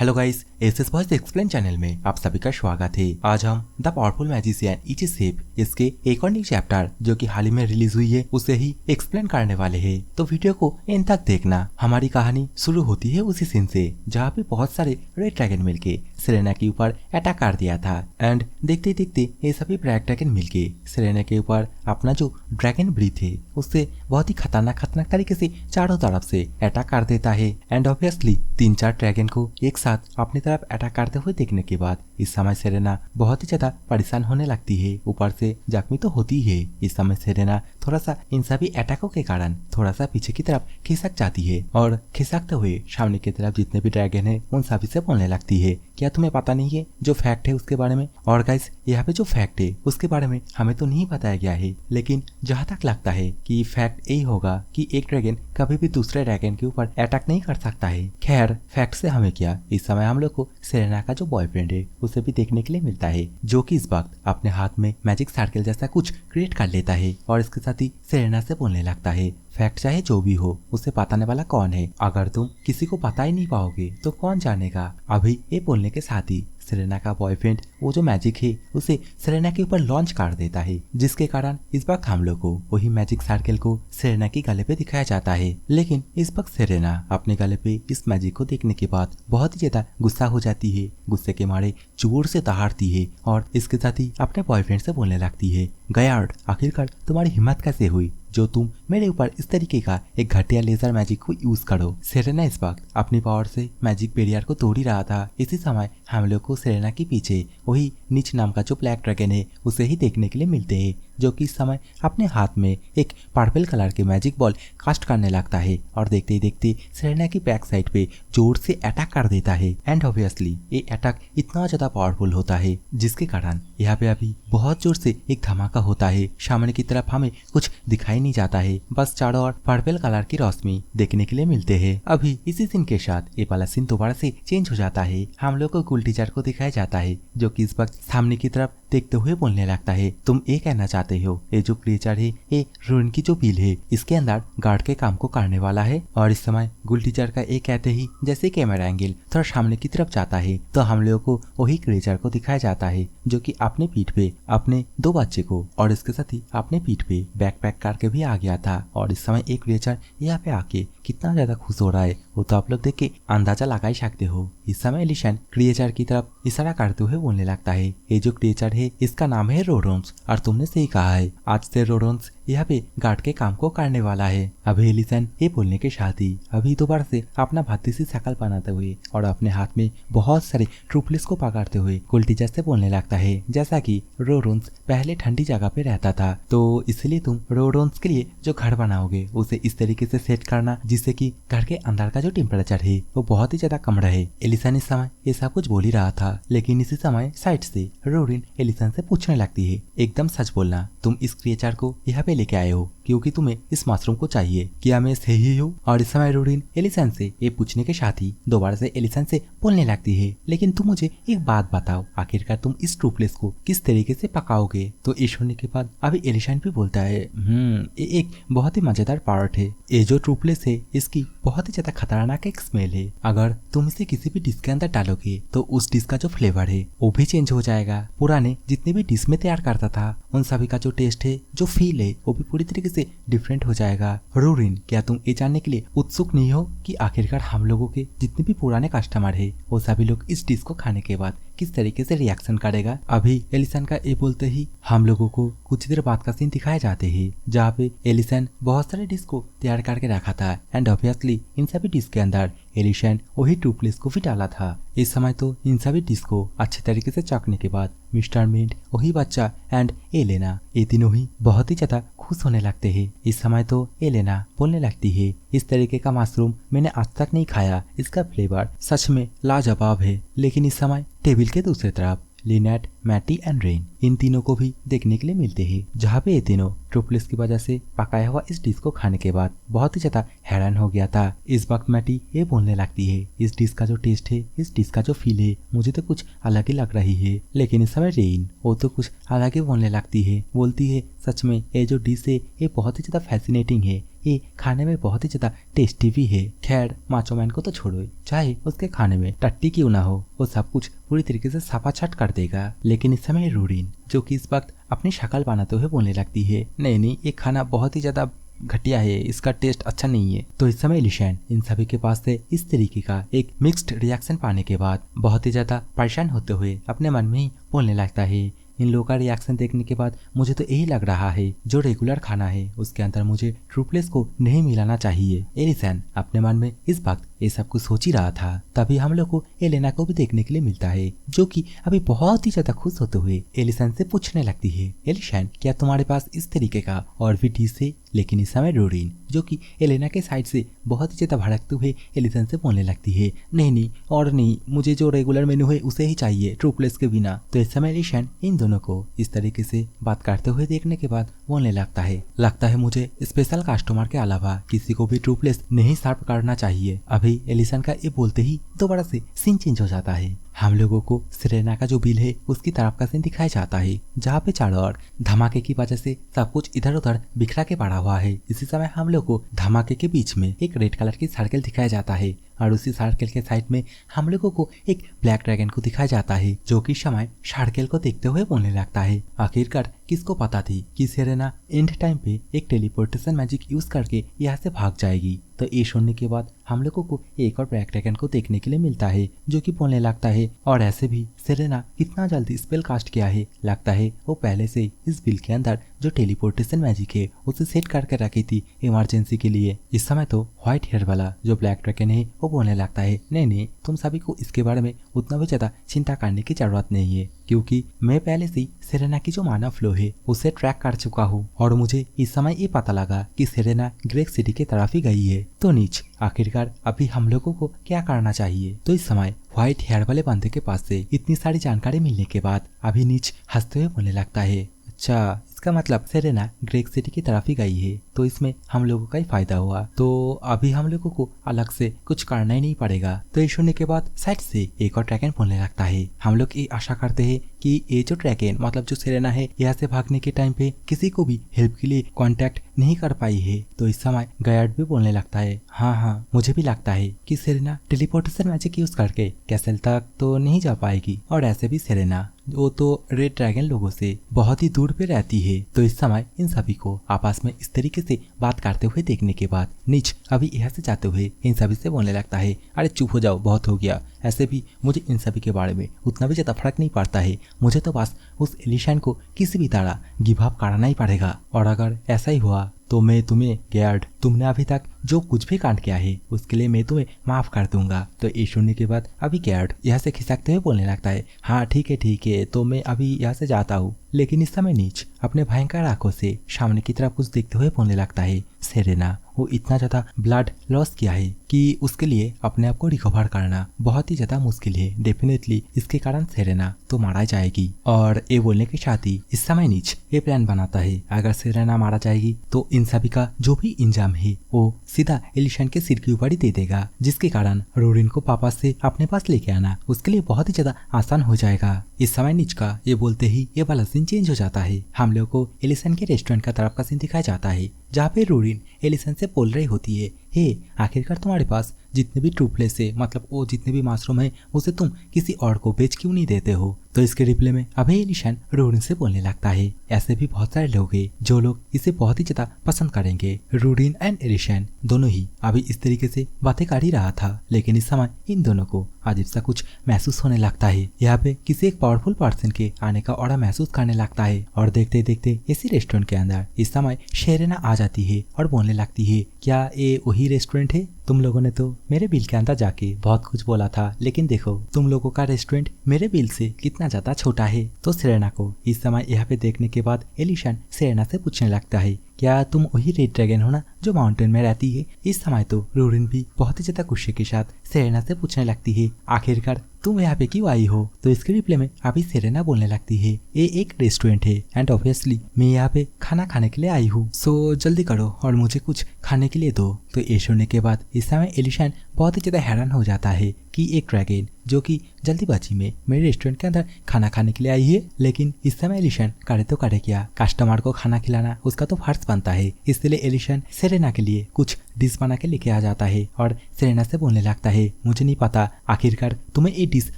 Hello guys, SS voice explain channel में आप सभी का स्वागत है। आज हम द पावरफुल मैजिशियन इची शेप इसके एक और न्यू चैप्टर जो कि हाल ही में रिलीज हुई है उसे ही एक्सप्लेन करने वाले हैं। तो वीडियो को एंड तक देखना। हमारी कहानी शुरू होती है उसी सीन से जहाँ पे बहुत सारे रेड ड्रैगन मिलके सेरेना के ऊपर अटैक कर दिया था। एंड देखते देखते ये सभी ब्लैक ड्रैगन मिलके सेरेना के ऊपर अपना जो ड्रैगन ब्रीथ है उससे बहुत ही खतरनाक तरीके से चारों तरफ से अटैक कर देता है। एंड ऑब्वियसली 3-4 ड्रैगन को एक साथ अपनी तरफ अटैक करते हुए देखने के बाद इस समय सेरेना बहुत ही ज्यादा परेशान होने लगती है, ऊपर से जख्मी तो होती है। इस समय सेरेना थोड़ा सा इन सभी अटैकों के कारण थोड़ा सा पीछे की तरफ खिसक जाती है और खिसकते हुए सामने की तरफ जितने भी ड्रैगन है उन सभी से बोलने लगती है, क्या तुम्हें पता नहीं है जो फैक्ट है उसके बारे में? और गाइस, यहाँ पे जो फैक्ट है उसके बारे में हमें तो नहीं बताया गया है, लेकिन जहाँ तक लगता है कि फैक्ट यही होगा कि एक ड्रैगन कभी भी दूसरे ड्रैगन के ऊपर अटैक नहीं कर सकता है। खैर, फैक्ट से हमें क्या, इस समय हम लोग को सेरेना का जो बॉयफ्रेंड है उसे भी देखने के लिए मिलता है, जो कि इस वक्त अपने हाथ में मैजिक सर्कल जैसा कुछ क्रिएट कर लेता है और इसके साथ ही सेरेना से बोलने लगता है, फैक्ट चाहे जो भी हो उसे बताने वाला कौन है? अगर तुम किसी को बता ही नहीं पाओगे तो कौन जानेगा? अभी ये बोलने के साथ ही सेरेना का बॉयफ्रेंड वो जो मैजिक है उसे सेरेना के ऊपर लॉन्च कर देता है, जिसके कारण इस वक्त हम लोग को वही मैजिक सर्कल को सेरेना के गले पे दिखाया जाता है। लेकिन इस वक्त सेरेना अपने गले पे इस मैजिक को देखने के बाद बहुत ही ज्यादा गुस्सा हो जाती है, गुस्से के मारे जोर से दहाड़ती है और इसके साथ ही अपने बॉयफ्रेंड से बोलने लगती है, गयार्ड, आखिरकार तुम्हारी हिम्मत कैसे हुई जो तुम मेरे ऊपर इस तरीके का एक घटिया लेजर मैजिक को यूज करो? सेरेना इस वक्त अपनी पावर से मैजिक बैरियर को तोड़ ही रहा था। इसी समय हम लोग को सेरेना के पीछे वही नीच नाम का जो ब्लैक ड्रैगन है उसे ही देखने के लिए मिलते हैं, जो कि इस समय अपने हाथ में एक पर्पल कलर के मैजिक बॉल कास्ट करने लगता है और देखते ही देखते सेरेना की बैक साइड पे जोर से अटैक कर देता है। एंड ऑब्वियसली ये अटैक इतना ज्यादा पावरफुल होता है जिसके कारण यहाँ पे अभी बहुत जोर से एक धमाका होता है। सामने की तरफ हमें कुछ दिखाई नहीं जाता है, बस चारों ओर पर्पल कलर की रोशनी देखने के लिए मिलते हैं। अभी इसी सीन के साथ ये वाला सीन दोबारा से चेंज हो जाता है। हम लोग को स्कूल टीचर को दिखाया जाता है जो कि इस वक्त सामने की तरफ देखते हुए बोलने लगता है, तुम ये कहना चाहते हो ये जो क्रिएचर है ये रूइन की जो बिल है इसके अंदर गार्ड के काम को करने वाला है? और इस समय गुल टीचर का ये कहते ही जैसे कैमरा एंगल थोड़ा सामने की तरफ जाता है तो हम लोगों को वही क्रिएचर को दिखाया जाता है जो कि अपने पीठ पे अपने 2 बच्चे को और इसके साथ ही अपने पीठ पे बैकपैक करके भी आ गया था। और इस समय एक क्रिएचर यहाँ पे आके कितना ज्यादा खुश हो रहा है वो तो आप लोग देख के अंदाजा लगा ही सकते हो। इस समय एलिशन क्रिएचर की तरफ इशारा करते हुए बोलने लगता है, ये जो क्रिएचर है इसका नाम है रोडोन्स और तुमने सही कहा है, आज से रोडोन्स यहाँ पे गार्ड के काम को करने वाला है। अभी एलिसन ये बोलने के साथ ही अभी दोबारा से अपना भाती सी शकल बनाते हुए और अपने हाथ में बहुत सारे ट्रूपलेस को पकड़ते हुए कुल टीचर से बोलने लगता है, जैसा कि रोडोन्स पहले ठंडी जगह पे रहता था तो इसलिए तुम रोडोन्स के लिए जो घर बनाओगे उसे इस तरीके से सेट करना जिससे कि घर के अंदर का जो टेम्परेचर है वो बहुत ही ज्यादा कम रहे। एलिसन इस समय ये सब कुछ बोल ही रहा था, लेकिन इसी समय साइड से रोडिन एलिसन से पूछने लगती है, एकदम सच बोलना, तुम इस क्रिएचर को यहाँ पे लेके आए हो क्योंकि तुम्हें इस मशरूम को चाहिए, क्या मैं सही हूँ? और इस समय रोडिन एलिसन से ये पूछने के साथ ही दोबारा से एलिसन से बोलने लगती है, लेकिन तुम मुझे एक बात बताओ, आखिरकार तुम इस ट्रूपलेस को किस तरीके से पकाओगे? तो ये सुनने के बाद अभी एलिसन भी बोलता है, ये एक बहुत ही मजेदार पार्ट है, ये जो ट्रूपलेस है इसकी बहुत ही ज्यादा खतरनाक एक स्मेल है, अगर तुम इसे किसी भी डिश के अंदर डालोगे तो उस डिश का जो फ्लेवर है वो भी चेंज हो जाएगा। पुराने जितने भी डिश में तैयार करता था उन सभी का जो टेस्ट है, जो फील है वो भी पूरी तरीके से डिफरेंट हो जाएगा। रोरिन, क्या तुम ये जानने के लिए उत्सुक नहीं हो कि आखिरकार हम लोगों के जितने भी पुराने कस्टमर है वो सभी लोग इस डिश को खाने के बाद किस तरीके से रिएक्शन करेगा? अभी एलिसन का ये बोलते ही हम लोगों को कुछ देर बाद का सीन दिखाए जाते हैं जहाँ पे एलिसन बहुत सारे डिश को तैयार करके रखा था एंड ऑब्वियसली इन सभी डिश के अंदर एलिशन वही ट्रूपलेस को भी डाला था। इस समय तो इन सभी डिश को अच्छे तरीके से चखने के बाद मिस्टर मिंट, वही बच्चा एंड एलेना ये तीनों ही बहुत ही ज्यादा खुश होने लगते हैं। इस समय तो एलेना बोलने लगती है, इस तरीके का मशरूम मैंने आज तक नहीं खाया, इसका फ्लेवर सच में लाजवाब है। लेकिन इस समय टेबल के दूसरी तरफ लिनेट, मैटी एंड रेन इन तीनों को भी देखने के लिए मिलते हैं, जहाँ पे ये तीनों ट्रूपलेस की वजह से पकाया हुआ इस डिश को खाने के बाद बहुत ही ज्यादा हैरान हो गया था। इस वक्त मैटी ये बोलने लगती है, इस डिश का जो टेस्ट है, इस डिश का जो फील है, मुझे तो कुछ अलग ही लग रही है। लेकिन इस समय रेन वो तो कुछ अलग ही बोलने लगती है, बोलती है, सच में ये जो डिश है ये बहुत ही ज्यादा फैसिनेटिंग है, ये खाने में बहुत ही ज्यादा टेस्टी भी है। खैर माचो मैन को तो छोड़ो, चाहे उसके खाने में टट्टी क्यों ना हो, वो सब कुछ पूरी तरीके से सपाछट कर देगा। लेकिन इस समय रूरीन जो कि इस वक्त अपनी शक्ल बनाते हुए बोलने लगती है, नहीं नहीं ये खाना बहुत ही ज्यादा घटिया है, इसका टेस्ट अच्छा नहीं है। तो इस समय एलिशन इन सभी के पास से इस तरीके का एक मिक्स्ड रिएक्शन पाने के बाद बहुत ही ज्यादा परेशान होते हुए अपने मन में ही बोलने लगता है, इन लोगों का रिएक्शन देखने के बाद मुझे तो यही लग रहा है जो रेगुलर खाना है उसके अंदर मुझे ट्रूप्लेस को नहीं मिलाना चाहिए। एलिसन अपने मन में इस वक्त ये सब कुछ सोच ही रहा था। तभी हम लोग को एलेना को भी देखने के लिए मिलता है, जो कि अभी बहुत ही ज्यादा खुश होते हुए एलिसन से पूछने लगती है, एलिशन क्या तुम्हारे पास इस तरीके का और भी डिश है? लेकिन इस समय रूरीन जो कि एलेना के साइड से बहुत ही ज्यादा भड़कते हुए एलिसन से बोलने लगती है, नहीं नहीं और नहीं, मुझे जो रेगुलर मेन्यू है उसे ही चाहिए ट्रूप्लेस के बिना। तो इस समय एलिशन इन दोनों को इस तरीके से बात करते हुए देखने के बाद बोलने लगता है मुझे स्पेशल कस्टमर के अलावा किसी को भी ट्रूप्लेस नहीं सर्व करना चाहिए। अभी एलिसन का ये बोलते ही दोबारा से सीन चेंज हो जाता है। हम लोगों को सेरेना का जो बिल है उसकी तरफ का सीन दिखाया जाता है, जहाँ पे चारों ओर धमाके की वजह से सब कुछ इधर उधर बिखरा के पड़ा हुआ है। इसी समय हम लोग को धमाके के बीच में एक रेड कलर की सर्कल दिखाया जाता है और उसी सर्कल के साइड में हम लोगों को एक ब्लैक ड्रैगन को दिखाया जाता है, जो कि समय सर्कल को देखते हुए बोलने लगता है, आखिरकार किसको पता थी कि सेरेना एंड टाइम पे एक टेलीपोर्टेशन मैजिक यूज करके यहाँ से भाग जाएगी। तो ये सुनने के बाद हम लोगों को एक और ब्लैक ड्रैगन को देखने के लिए मिलता है, जो कि बोलने लगता है, और ऐसे भी सेरेना कितना जल्दी स्पेल कास्ट किया है, लगता है वो पहले से इस बिल के अंदर जो टेलीपोर्टेशन मैजिक है उसे सेट करके रखी थी इमरजेंसी के लिए। इस समय तो व्हाइट हेयर वाला जो ब्लैक ड्रैगन है वो बोलने लगता है, नहीं नहीं तुम सभी को इसके बारे में उतना भी ज्यादा चिंता करने की जरूरत नहीं है, क्योंकि मैं पहले से सेरेना की जो माना फ्लो है उसे ट्रैक कर चुका हूँ और मुझे इस समय ये पता लगा कि सेरेना ग्रेक सिटी की तरफ ही गई है। तो नीच आखिरकार अभी हम लोगों को क्या करना चाहिए? तो इस समय व्हाइट हेयर वाले बंदे के पास से इतनी सारी जानकारी मिलने के बाद अभी नीच हंसते हुए बोलने लगता है, अच्छा इसका मतलब सेरेना ग्रेक सिटी की तरफ ही गई है, तो इसमें हम लोगों का ही फायदा हुआ, तो अभी हम लोगों को अलग से कुछ करना ही नहीं पड़ेगा। तो ये सुनने के बाद साइड से एक और ड्रैगन बोलने लगता है, हम लोग ये आशा करते हैं कि ये जो ड्रैगन मतलब जो सेरेना है यहाँ से भागने के टाइम पे किसी को भी हेल्प के लिए कांटेक्ट नहीं कर पाई है। तो इस समय गायर्ड भी बोलने लगता है, हाँ मुझे भी लगता है कि सेरेना टेलीपोर्टेशन मैजिक यूज करके कैसल तक तो नहीं जा पाएगी, और ऐसे भी सेरेना वो तो रेड ड्रैगन लोगों से बहुत ही दूर पे रहती है। तो इस समय इन सभी को आपस में इस तरीके से बात करते हुए देखने के बाद नीच अभी यहाँ से जाते हुए इन सभी से बोलने लगता है, अरे चुप हो जाओ, बहुत हो गया, ऐसे भी मुझे इन सभी के बारे में उतना भी ज्यादा फर्क नहीं पड़ता है, मुझे तो बस उस एलिशन को किसी भी तरह गिव अप कराना ही पड़ेगा, और अगर ऐसा ही हुआ तो मैं तुम्हें गैर्ड तुमने अभी तक जो कुछ भी कांड किया है उसके लिए मैं तुम्हें माफ कर दूंगा। तो ये सुनने के बाद अभी गैर्ड यहाँ से खिसकते हुए बोलने लगता है, हाँ ठीक है तो मैं अभी यहाँ से जाता हूँ। लेकिन इस समय नीच अपने भयंकर आंखों से सामने की तरफ कुछ देखते हुए बोलने लगता है, सेरेना वो इतना ज्यादा ब्लड लॉस किया है कि उसके लिए अपने आप को रिकवर करना बहुत ही ज्यादा मुश्किल है, डेफिनेटली इसके कारण सेरेना तो मारा जाएगी। और ये बोलने के साथ ही इस समय नीच ये प्लान बनाता है, अगर सेरेना मारा जाएगी तो इन सभी का जो भी इंजाम है वो सीधा एलिशन के सिर के ऊपर ही दे देगा, जिसके कारण रूरीन को वापस से अपने पास लेके आना उसके लिए बहुत ही ज्यादा आसान हो जाएगा। इस समय नीच का ये बोलते ही ये वाला सीन चेंज हो जाता है। हम लोग को एलिसन के रेस्टोरेंट का तरफ का सीन दिखाया जाता है, जहाँ पे रूरीन एलिसन से बोल रही होती है, हे आखिरकार तुम्हारे पास जितने भी ट्रूप्लेस है मतलब वो जितने भी मशरूम है उसे तुम किसी और को बेच क्यों नहीं देते हो? तो इसके रिप्लाई में अभी एलिशन रूरीन से बोलने लगता है, ऐसे भी बहुत सारे लोग हैं जो लोग इसे बहुत ही ज्यादा पसंद करेंगे। रूरीन एंड एलिशन दोनों ही अभी इस तरीके से बातें कर ही रहा था, लेकिन इस समय इन दोनों को अजीब सा कुछ महसूस होने लगता है। यहाँ पे किसी एक पावरफुल पर्सन के आने का ऑर्डर महसूस करने लगता है, और देखते देखते इसी रेस्टोरेंट के अंदर इस समय शेरेना आ जाती है और बोलने लगती है, क्या ये वही रेस्टोरेंट है? तुम लोगों ने तो मेरे बिल के अंदर जाके बहुत कुछ बोला था, लेकिन देखो तुम लोगों का रेस्टोरेंट मेरे बिल से कितना ज्यादा छोटा है। तो सेरेना को इस समय यहाँ पे देखने के बाद एलिशन सेरेना से पूछने लगता है, क्या तुम वही रेड ड्रैगन हो ना जो माउंटेन में रहती है? इस समय तो रूरीन भी बहुत ही ज्यादा गुस्से के साथ सेरेना से पूछने लगती है, आखिरकार तुम यहाँ पे क्यों आई हो? तो इसके रिप्लाई में अभी सेरेना बोलने लगती है, ये एक रेस्टोरेंट है एंड ऑब्वियसली मैं यहाँ पे खाना खाने के लिए आई हूँ, सो जल्दी करो और मुझे कुछ खाने के लिए दो। तो ये सुनने के बाद इस समय एलिशन बहुत ही ज्यादा हैरान हो जाता है कि एक ड्रैगन जो कि जल्दीबाजी में मेरे रेस्टोरेंट के अंदर खाना खाने के लिए आई है, लेकिन इस समय एलिशन करे तो करे क्या, कस्टमर को खाना खिलाना उसका तो फर्ज बनता है। इसलिए एलिशन सेरेना के लिए कुछ डिश बना के लेके आ जाता है और सेरेना से बोलने लगता है, मुझे नहीं पता आखिरकार तुम्हें ये डिश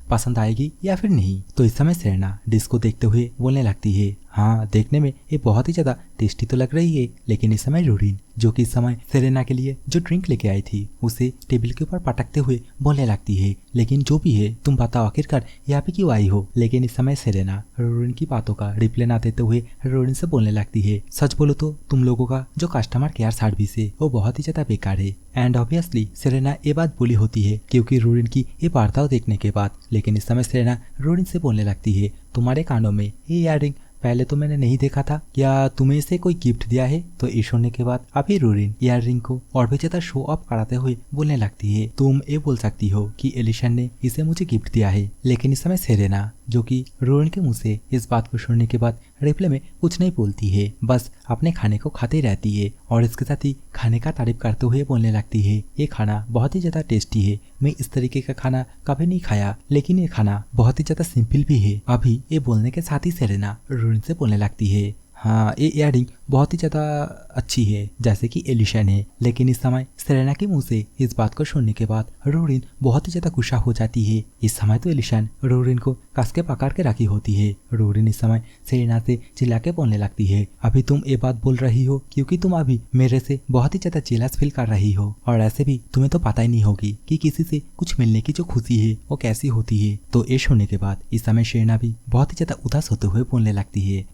पसंद आएगी या फिर नहीं। तो इस समय सेरेना डिश को देखते हुए बोलने लगती है, हाँ देखने में ये बहुत ही ज्यादा टेस्टी तो लग रही है, लेकिन इस समय रूरिन जो कि इस समय सेरेना के लिए जो ड्रिंक लेके आई थी उसे टेबल के ऊपर पटकते हुए बोलने लगती है, लेकिन जो भी है तुम बताओ आखिरकार यहाँ पे क्यों आई हो। लेकिन इस समय सेरेना रूरिन की बातों का रिप्लाई ना देते हुए रूरिन से बोलने लगती है, सच बोलो तो तुम लोगों का जो कस्टमर केयर सर्विस है वो बहुत ही ज्यादा बेकार है। एंड ऑब्वियसली सेरेना ये बात बोली होती है क्योंकि रूरिन की ये वार्ताओं देखने के बाद। लेकिन इस समय सेरेना रूरिन से बोलने लगती है, तुम्हारे कानों में ये इयररिंग पहले तो मैंने नहीं देखा था, क्या तुम्हें इसे कोई गिफ्ट दिया है। तो ये सुनने के बाद अभी रूरिन इयररिंग को और भी ज्यादा शो ऑफ कराते हुए बोलने लगती है, तुम ये बोल सकती हो कि एलिशन ने इसे मुझे गिफ्ट दिया है। लेकिन इस समय सेरेना जो कि रूरिन के मुंह से इस बात को सुनने के बाद रिप्लाई में कुछ नहीं बोलती है, बस अपने खाने को खाते रहती है और इसके साथ ही खाने का तारीफ करते हुए बोलने लगती है, ये खाना बहुत ही ज्यादा टेस्टी है, मैं इस तरीके का खाना कभी नहीं खाया, लेकिन ये खाना बहुत ही ज्यादा सिंपल भी है। अभी ये बोलने के साथ ही सेरेना रूरिन से बोलने लगती है, हाँ ये इयररिंग बहुत ही ज्यादा अच्छी है जैसे कि एलिशन है। लेकिन इस समय सेरेना के मुंह से इस बात को सुनने के बाद रूरिन बहुत ही ज्यादा गुस्सा हो जाती है। इस समय तो एलिशन रूरिन को कस के पकड़ के रखी होती है। रूरिन इस समय सेरेना से चिल्ला के बोलने लगती है, अभी तुम ये बात बोल रही हो क्योंकि तुम अभी मेरे से बहुत ही ज्यादा जेलस फील कर रही हो, और ऐसे भी तुम्हें तो पता ही नहीं होगी कि किसी से कुछ मिलने की जो खुशी है वो कैसी होती है। तो ये सुनने के बाद इस समय सेरेना भी बहुत ही ज्यादा उदास होते हुए बोलने लगती है,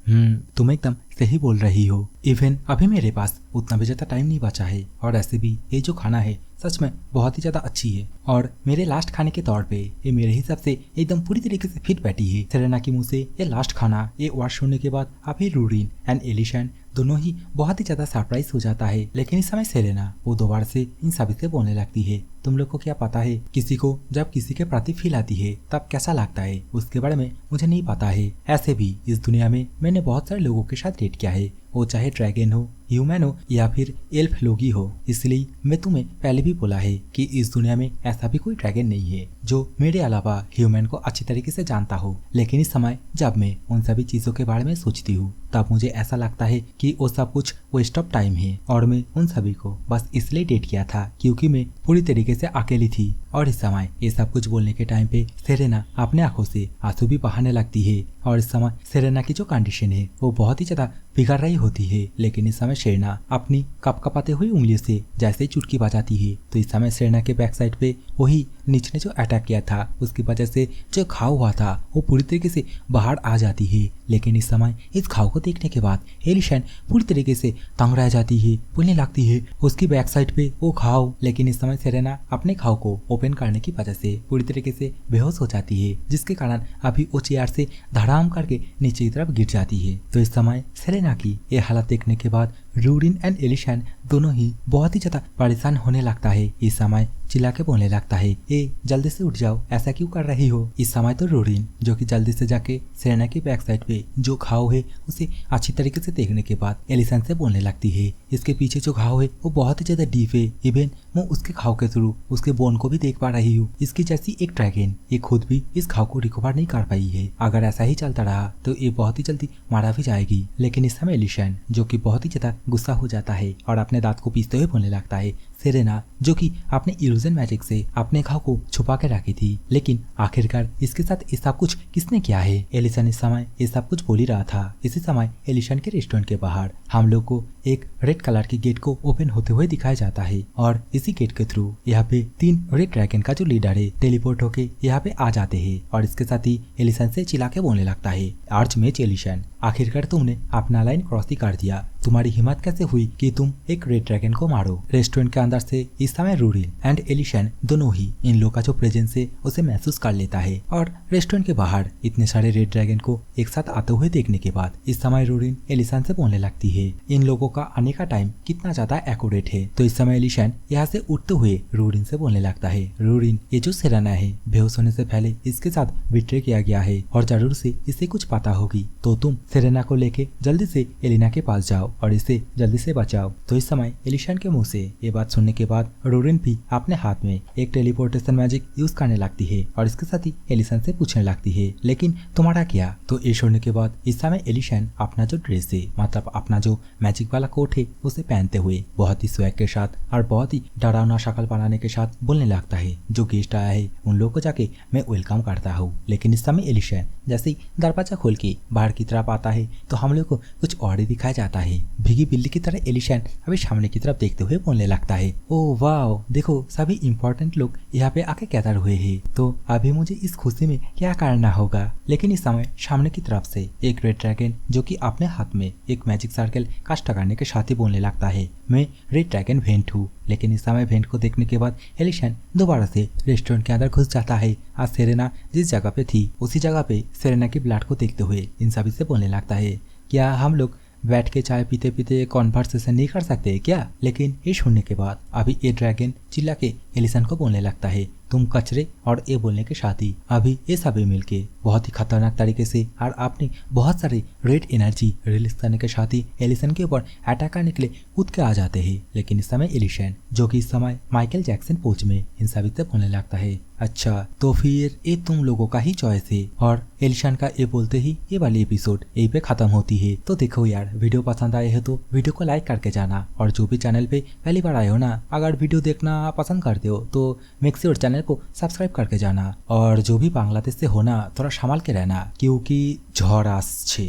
तुम एकदम सही बोल रही हो, इवन अभी मेरे पास उतना भी ज्यादा टाइम नहीं बचा है, और ऐसे भी ये जो खाना है सच में बहुत ही ज्यादा अच्छी है और मेरे लास्ट खाने के तौर पे ये मेरे हिसाब से एकदम पूरी तरीके से फिट बैठी है। सेरेना के मुंह से ये लास्ट खाना ये वर्ड सुनने के बाद अभी रूरिन एंड एलिशन दोनों ही बहुत ही ज्यादा सरप्राइज हो जाता है। लेकिन इस समय सेरेना वो दोबारा से इन सभी से बोलने लगती है, तुम लोग को क्या पता है किसी को जब किसी के प्रति फील आती है तब कैसा लगता है, उसके बारे में मुझे नहीं पता है। ऐसे भी इस दुनिया में मैंने बहुत सारे लोगों के साथ डेट किया है, वो चाहे ड्रैगन हो, ह्यूमन हो या फिर एल्फ लोग ही हो। इसलिए मैं तुम्हें पहले भी बोला है कि इस दुनिया में ऐसा भी कोई ड्रैगन नहीं है जो मेरे अलावा ह्यूमन को अच्छी तरीके से जानता हो। लेकिन इस समय जब मैं उन सभी चीजों के बारे में सोचती हूँ तब मुझे ऐसा लगता है कि वो सब कुछ वेस्ट ऑफ टाइम है, और मैं उन सभी को बस इसलिए डेट किया था क्योंकि मैं पूरी तरीके से अकेली थी। और इस समय ये सब कुछ बोलने के टाइम पे सेरेना अपने आंखों से आंसू भी बहाने लगती है, और इस समय सेरेना की जो कंडीशन है वो बहुत ही ज्यादा बिगड़ रही होती है। लेकिन इस समय सेरेना अपनी कपकपाते हुई उंगलियों से जैसे ही चुटकी बजाती है तो इस समय सेरेना के बैक साइड पे वही नीच ने जो अटैक किया था उसकी वजह से जो घाव हुआ था वो पूरी तरीके से बाहर आ जाती है। लेकिन इस समय इस घाव को देखने के बाद एलिशन पूरी तरीके से तंग रह जाती है, बोलने लगती है उसकी बैक साइड पे वो घाव। लेकिन इस समय सेरेना अपने घाव को ओपन करने की वजह से पूरी तरीके से बेहोश हो जाती है, जिसके कारण अभी वो चेयर से धड़ाम करके नीचे की तरफ गिर जाती है। तो इस समय सेरेना की ये हालत देखने के बाद रूरिन एंड एलिशन दोनों ही बहुत ही ज्यादा परेशान होने लगता है। इस समय चिल्ला के बोलने लगता है, ए जल्दी से उठ जाओ, ऐसा क्यों कर रही हो। इस समय तो रूरिन जो कि जल्दी से जाके सेरेना की बैक साइड पे जो घाव है उसे अच्छी तरीके से देखने के बाद एलिशन से बोलने लगती है, इसके पीछे जो घाव है वो बहुत ही ज्यादा डीप है, इवन मैं उसके घाव के थ्रू उसके बोन को भी देख पा रही हूँ। इसकी जैसी एक ड्रैगन ये खुद भी इस घाव को रिकवर नहीं कर पाई है, अगर ऐसा ही चलता रहा तो ये बहुत ही जल्दी मारा भी जाएगी। लेकिन इस समय एलिशन जो कि बहुत ही ज्यादा गुस्सा हो जाता है और अपने दांत को पीसते हुए बोलने लगता है, सेरेना जो कि अपने इल्यूजन मैजिक से अपने घाव को छुपा के रखी थी, लेकिन आखिरकार इसके साथ ये सब कुछ किसने किया है। एलिशन इस समय ये सब कुछ बोल ही रहा था। इसी समय एलिशन के रेस्टोरेंट के बाहर हम लोग को एक रेड कलर की गेट को ओपन होते हुए दिखाया जाता है, और इसी गेट के थ्रू यहाँ पे 3 रेड ड्रैगन का जो लीडर है टेलीपोर्ट होके यहाँ पे आ जाते हैं। और इसके साथ ही एलिशन से चिल्ला के बोलने लगता है, आर्चमेज एलिशन आखिरकार तुमने अपना लाइन क्रॉस ही कर दिया, तुम्हारी हिम्मत कैसे हुई कि तुम एक रेड ड्रैगन को मारो। रेस्टोरेंट के अंदर से इस समय रूरिन एंड एलिशन दोनों ही इन लोगों का जो प्रेजेंस है उसे महसूस कर लेता है, और रेस्टोरेंट के बाहर इतने सारे रेड ड्रैगन को एक साथ आते हुए देखने के बाद इस समय रूरिन एलिशन से बोलने लगती है, इन लोगों का आने का टाइम कितना ज्यादा एक्यूरेट है। तो इस समय एलिशन यहाँ से उठते हुए रूरिन से बोलने लगता है, रूरिन ये जो सेरेना है बेहोश होने से पहले इसके साथ बिट्रे किया गया है और जरूर से इसे कुछ पता होगी, तो तुम सेरेना को लेके जल्दी से एलिना के पास जाओ और इसे जल्दी से बचाओ। तो इस समय एलिशन के मुंह से ये बात सुनने के बाद रोरिन भी अपने हाथ में एक टेलीपोर्टेशन मैजिक यूज करने लगती है और इसके साथ ही एलिसन से पूछने लगती है लेकिन तुम्हारा क्या। तो ये सुनने के बाद इस समय एलिसन अपना जो ड्रेस है मतलब अपना जो मैजिक वाला कोट है उसे पहनते हुए बहुत ही स्वैग के साथ और बहुत ही डरावना शक्ल बनाने के साथ बोलने लगता है जो गेस्ट आया है उन लोगों को जाके मैं वेलकम करता हूँ। लेकिन इस समय एलिसन जैसे ही दरवाजा खोल के बाहर की तरफ आता है तो हम लोग को कुछ और ही दिखाया जाता है। भीगी बिल्ली की तरह एलिसन अभी सामने की तरफ देखते हुए बोलने लगता है ओ वाओ देखो सभी इम्पोर्टेंट लोग यहाँ पे आके गैदर हुए हैं तो अभी मुझे इस खुशी में क्या करना होगा। लेकिन इस समय सामने की तरफ से एक रेड ड्रैगन जो कि अपने हाथ में एक मैजिक सर्कल कास्ट करने के साथ ही बोलने लगता है मैं रेड ड्रैगन वेंट हूँ। लेकिन इस समय वेंट को देखने के बाद एलिसन दोबारा से रेस्टोरेंट के अंदर घुस जाता है। आज सेरेना जिस जगह पे थी उसी जगह पे सेरेना की ब्लड को देखते हुए इन सभी से बोलने लगता है क्या हम लोग बैठ के चाय पीते पीते कॉन्वर्सेशन नहीं कर सकते क्या। लेकिन ये सुनने के बाद अभी ये ड्रैगन चिल्ला के एलिसन को बोलने लगता है तुम कचरे। और ये बोलने के साथ ही अभी ये सभी मिलके बहुत ही खतरनाक तरीके से और आपने बहुत सारी रेड एनर्जी रिलीज करने के साथ ही एलिसन के ऊपर अटैक करने के लिए कूद के आ जाते हैं। लेकिन इस समय एलिसन जो कि इस समय माइकल जैक्सन पोज में इन सभी से बोलने लगता है अच्छा तो फिर ये तुम लोगों का ही चॉइस है। और एलिसन का ये बोलते ही ये वाली एपिसोड यही पे खत्म होती है। तो देखो यार वीडियो पसंद आए है तो वीडियो को लाइक करके जाना और जो भी चैनल पे पहली बार आए हो ना अगर वीडियो देखना पसंद करते हो तो मेक श्योर चैनल को सब्सक्राइब करके जाना और जो भी बांग्लादेश से होना थोड़ा संभाल के रहना क्योंकि झड़ आसছে।